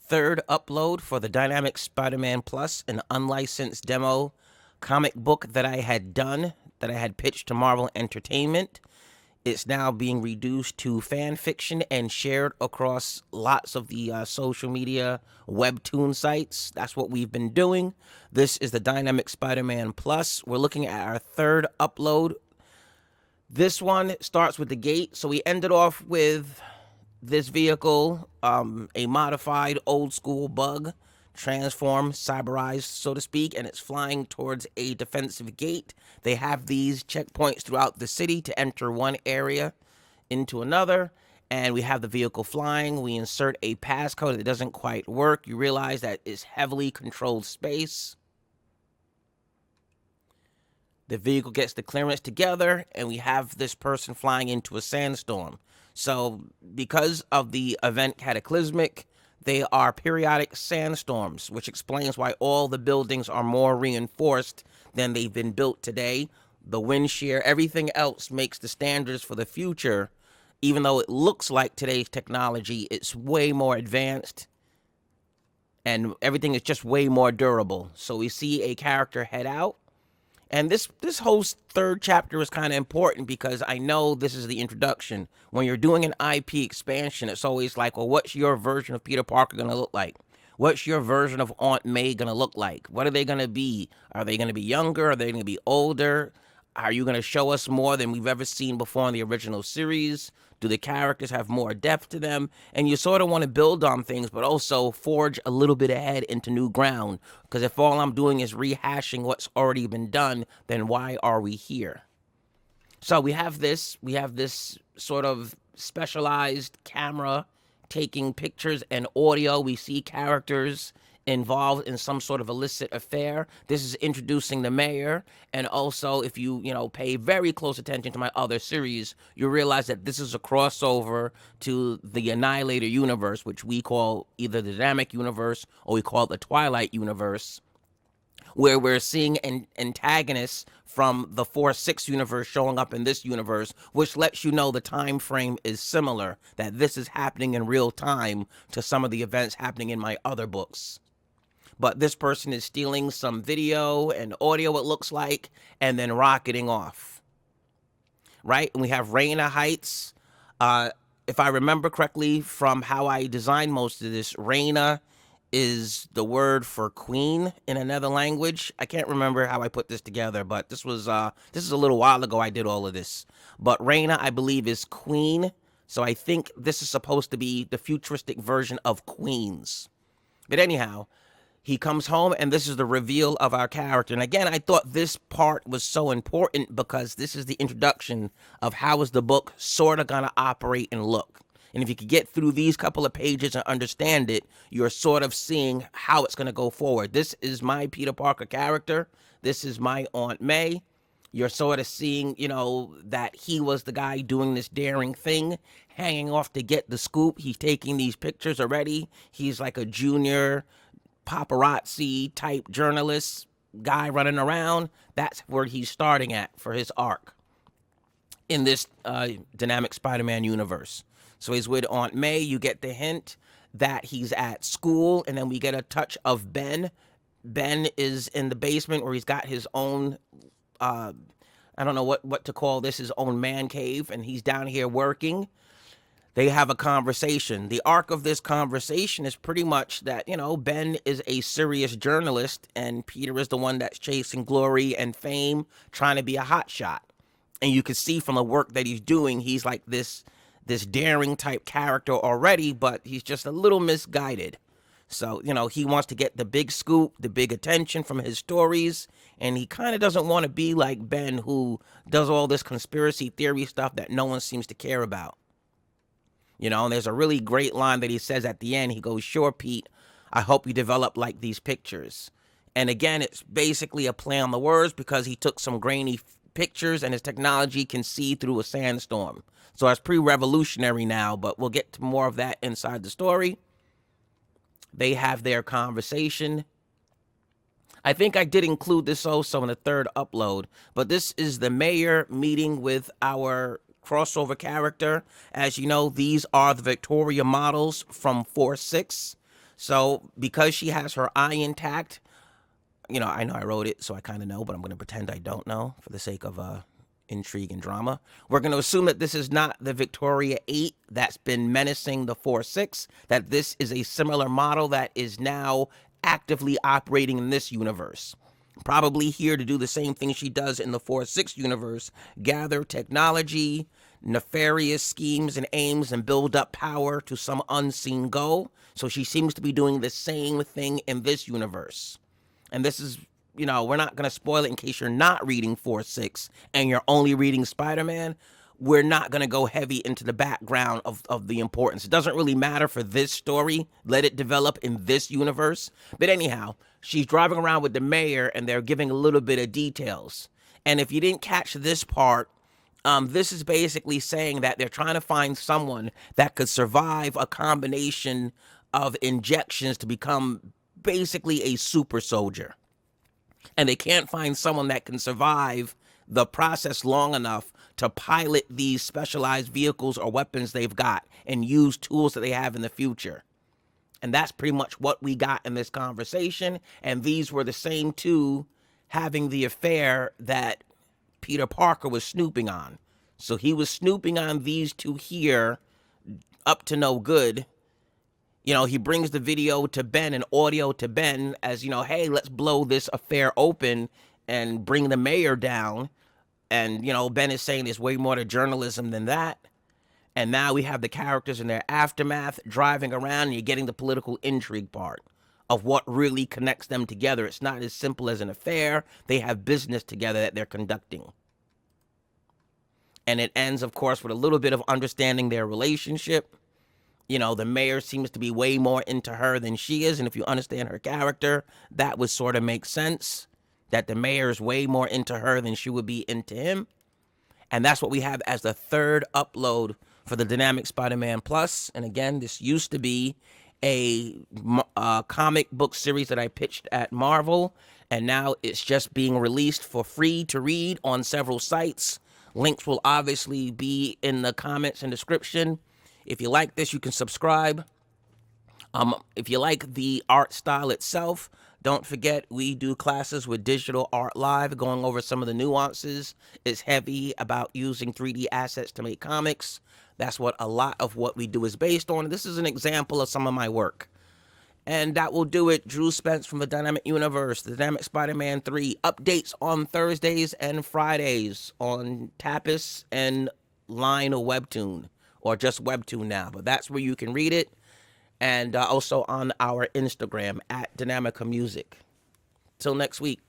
third upload for the Dynamic Spider-Man Plus, an unlicensed demo comic book that I had done, that I had pitched to Marvel Entertainment. It's now being reduced to fan fiction and shared across lots of the social media webtoon sites. That's what we've been doing. This is the Dynamic Spider-Man Plus. We're looking at our third upload. This one starts with the gate. So we ended off with this vehicle, a modified old school bug, transformed, cyberized, so to speak, and it's flying towards a defensive gate. They have these checkpoints throughout the city to enter one area into another, and we have the vehicle flying. We insert a passcode that doesn't quite work. You realize that it's heavily controlled space. The vehicle gets the clearance together, and we have this person flying into a sandstorm. So because of the event Cataclysmic, they are periodic sandstorms, which explains why all the buildings are more reinforced than they've been built today. The wind shear, everything else makes the standards for the future. Even though it looks like today's technology, it's way more advanced, and everything is just way more durable. So we see a character head out. And this whole third chapter is kind of important because I know this is the introduction. When you're doing an IP expansion, it's always like, well, what's your version of Peter Parker going to look like? What's your version of Aunt May going to look like? What are they going to be? Are they going to be younger? Are they going to be older? Are you going to show us more than we've ever seen before in the original series? Do the characters have more depth to them? And you sort of want to build on things, but also forge a little bit ahead into new ground. Because if all I'm doing is rehashing what's already been done, then why are we here? So we have this sort of specialized camera taking pictures and audio. We see characters involved in some sort of illicit affair. This is introducing the mayor, and also if you pay very close attention to my other series, you realize that this is a crossover to the Annihilator universe, which we call either the Dynamic universe or we call it the Twilight universe, where we're seeing antagonists from the 4-6 universe showing up in this universe, which lets you know the time frame is similar, that this is happening in real time to some of the events happening in my other books. But this person is stealing some video and audio, it looks like, and then rocketing off. Right? And we have Raina Heights. If I remember correctly from how I designed most of this, Raina is the word for queen in another language. I can't remember how I put this together, but this is a little while ago I did all of this. But Raina, I believe, is queen. So I think this is supposed to be the futuristic version of Queens. But anyhow, he comes home, and this is the reveal of our character. And again, I thought this part was so important because this is the introduction of how is the book sort of going to operate and look. And if you could get through these couple of pages and understand it, you're sort of seeing how it's going to go forward. This is my Peter Parker character. This is my Aunt May. You're sort of seeing, that he was the guy doing this daring thing, hanging off to get the scoop. He's taking these pictures already. He's like a junior paparazzi type journalist guy running around. That's where he's starting at for his arc in this Dynamic Spider-Man universe. So he's with Aunt May. You get the hint that he's at school, and then we get a touch of Ben. Ben is in the basement where he's got his own, I don't know what to call this, his own man cave, and he's down here working. They have a conversation. The arc of this conversation is pretty much that, Ben is a serious journalist and Peter is the one that's chasing glory and fame, trying to be a hotshot. And you can see from the work that he's doing, he's like this daring type character already, but he's just a little misguided. So, he wants to get the big scoop, the big attention from his stories, and he kind of doesn't want to be like Ben, who does all this conspiracy theory stuff that no one seems to care about. And there's a really great line that he says at the end. He goes, "Sure, Pete, I hope you develop like these pictures." And again, it's basically a play on the words because he took some grainy pictures and his technology can see through a sandstorm. So it's pretty revolutionary now, but we'll get to more of that inside the story. They have their conversation. I think I did include this also in the third upload, but this is the mayor meeting with our crossover character. As you know, these are the Victoria models from 4-6. So because she has her eye intact, I know I wrote it, so I kind of know, but I'm going to pretend I don't know for the sake of intrigue and drama. We're going to assume that this is not the Victoria 8 that's been menacing the 4-6, that this is a similar model that is now actively operating in this universe. Probably here to do the same thing she does in the 4-6 universe, gather technology, nefarious schemes and aims, and build up power to some unseen goal. So she seems to be doing the same thing in this universe. And this is, we're not going to spoil it in case you're not reading 4-6 and you're only reading Spider-Man. We're not going to go heavy into the background of the importance. It doesn't really matter for this story. Let it develop in this universe. But anyhow, she's driving around with the mayor and they're giving a little bit of details. And if you didn't catch this part, this is basically saying that they're trying to find someone that could survive a combination of injections to become basically a super soldier. And they can't find someone that can survive the process long enough to pilot these specialized vehicles or weapons they've got and use tools that they have in the future. And that's pretty much what we got in this conversation. And these were the same two having the affair that Peter Parker was snooping on. So he was snooping on these two here up to no good. He brings the video to Ben and audio to Ben as, hey, let's blow this affair open and bring the mayor down. And, Ben is saying there's way more to journalism than that. And now we have the characters in their aftermath driving around, and you're getting the political intrigue part of what really connects them together. It's not as simple as an affair. They have business together that they're conducting. And it ends, of course, with a little bit of understanding their relationship. The mayor seems to be way more into her than she is. And if you understand her character, that would sort of make sense. That the mayor is way more into her than she would be into him. And that's what we have as the third upload for the Dynamic Spider-Man Plus. And again, this used to be a comic book series that I pitched at Marvel. And now it's just being released for free to read on several sites. Links will obviously be in the comments and description. If you like this, you can subscribe. If you like the art style itself, don't forget we do classes with Digital Art Live, going over some of the nuances. It's heavy about using 3D assets to make comics. That's what a lot of what we do is based on. This is an example of some of my work. And that will do it. Drew Spence from the Dynamic Universe, the Dynamic Spider-Man 3. Updates on Thursdays and Fridays on Tapas and Line or Webtoon, or just Webtoon now. But that's where you can read it. And also on our Instagram at Dynamica Music. Till next week.